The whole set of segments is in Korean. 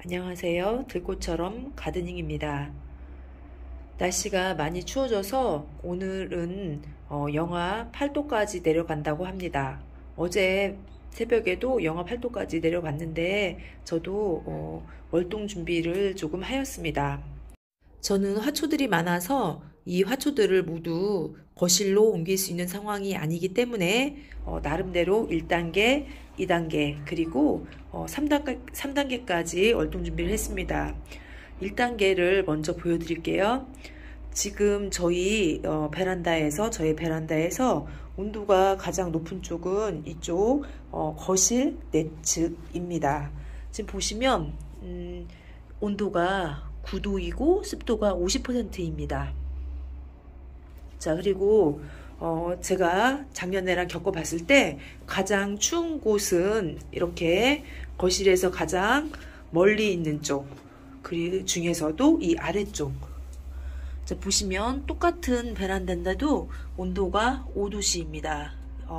안녕하세요. 들꽃처럼 가드닝입니다. 날씨가 많이 추워져서 오늘은 영하 8도까지 내려간다고 합니다. 어제 새벽에도 영하 8도까지 내려갔는데 저도 월동 준비를 조금 하였습니다. 저는 화초들이 많아서 이 화초들을 모두 거실로 옮길 수 있는 상황이 아니기 때문에 나름대로 1단계, 2단계 그리고 3단계까지 월동 준비를 했습니다. 1단계를 먼저 보여드릴게요. 지금 저희 저희 베란다에서 온도가 가장 높은 쪽은 이쪽 거실 내측입니다. 지금 보시면 온도가 9도이고 습도가 50%입니다. 자, 그리고 제가 작년에랑 겪어봤을 때 가장 추운 곳은 이렇게 거실에서 가장 멀리 있는 쪽, 그 중에서도 이 아래쪽. 자, 보시면 똑같은 베란다인데도 온도가 5도씨입니다.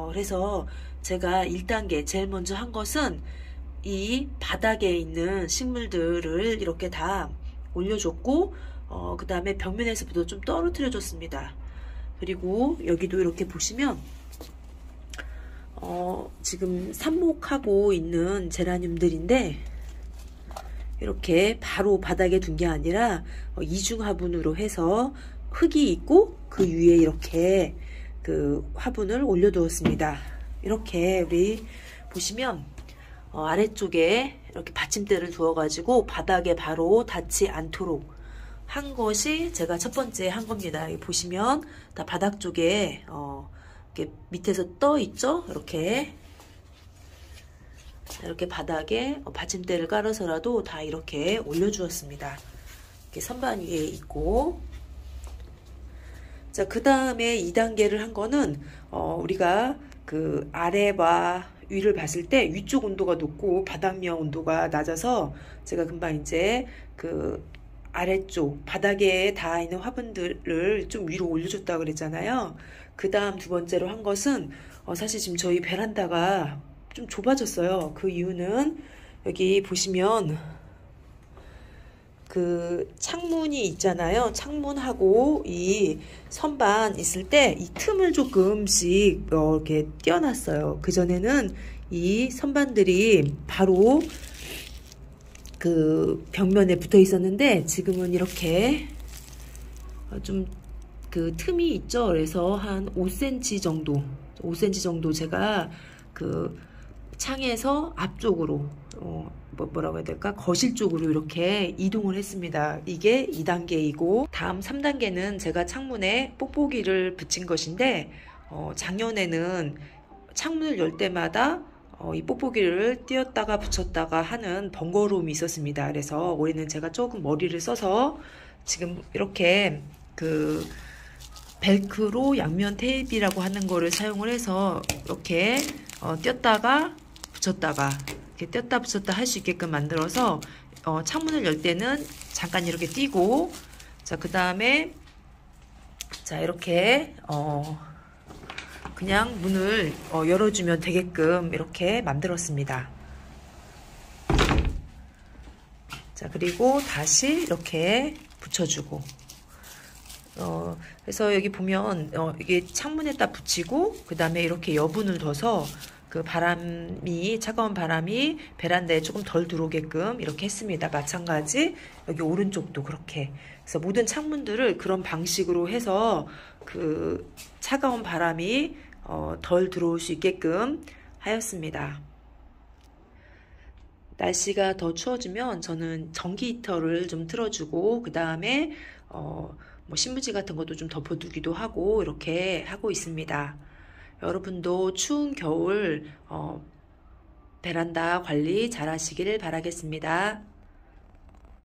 그래서 제가 1단계 제일 먼저 한 것은 이 바닥에 있는 식물들을 이렇게 다 올려줬고 그 다음에 벽면에서부터 좀 떨어뜨려 줬습니다. 그리고 여기도 이렇게 보시면 지금 삽목하고 있는 제라늄들인데 이렇게 바로 바닥에 둔 게 아니라 이중 화분으로 해서 흙이 있고 그 위에 이렇게 그 화분을 올려 두었습니다. 이렇게 우리 보시면 아래쪽에 이렇게 받침대를 두어 가지고 바닥에 바로 닿지 않도록 한 것이 제가 첫 번째 한 겁니다. 여기 보시면 다 바닥 쪽에 이렇게 밑에서 떠 있죠? 이렇게 바닥에 받침대를 깔아서라도 다 이렇게 올려 주었습니다. 이렇게 선반 위에 있고, 자, 그 다음에 2단계를 한 거는 우리가 그 아래와 위를 봤을 때 위쪽 온도가 높고 바닥면 온도가 낮아서 제가 금방 이제 그 아래쪽 바닥에 닿아 있는 화분들을 좀 위로 올려줬다 그랬잖아요. 그 다음 두 번째로 한 것은 사실 지금 저희 베란다가 좀 좁아졌어요. 그 이유는 여기 보시면 그 창문이 있잖아요. 창문하고 이 선반 있을 때 이 틈을 조금씩 이렇게 띄어놨어요. 그전에는 이 선반들이 바로 그 벽면에 붙어 있었는데 지금은 이렇게 좀 그 틈이 있죠. 그래서 한 5cm 정도 제가 그 창에서 앞쪽으로 뭐라고 해야 될까? 거실 쪽으로 이렇게 이동을 했습니다. 이게 2단계이고 다음 3단계는 제가 창문에 뽁뽁이를 붙인 것인데 작년에는 창문을 열 때마다 이 뽁뽁이를 띄었다가 붙였다가 하는 번거로움이 있었습니다. 그래서 올해는 제가 조금 머리를 써서 지금 이렇게 그 벨크로 양면 테이프라고 하는 거를 사용을 해서 이렇게 띄었다가 붙였다가 이렇게 띄었다 붙였다 할 수 있게끔 만들어서 창문을 열 때는 잠깐 이렇게 띄고, 자, 그 다음에 자, 이렇게 그냥 문을 열어주면 되게끔 이렇게 만들었습니다. 자, 그리고 다시 이렇게 붙여주고, 그래서 여기 보면 이게 창문에다 붙이고 그 다음에 이렇게 여분을 둬서 그 차가운 바람이 베란다에 조금 덜 들어오게끔 이렇게 했습니다. 마찬가지 여기 오른쪽도 그렇게. 그래서 모든 창문들을 그런 방식으로 해서 그 차가운 바람이 덜 들어올 수 있게끔 하였습니다. 날씨가 더 추워지면 저는 전기 히터를 좀 틀어주고 그 다음에 뭐 신문지 같은 것도 좀 덮어두기도 하고 이렇게 하고 있습니다. 여러분도 추운 겨울 베란다 관리 잘 하시길 바라겠습니다.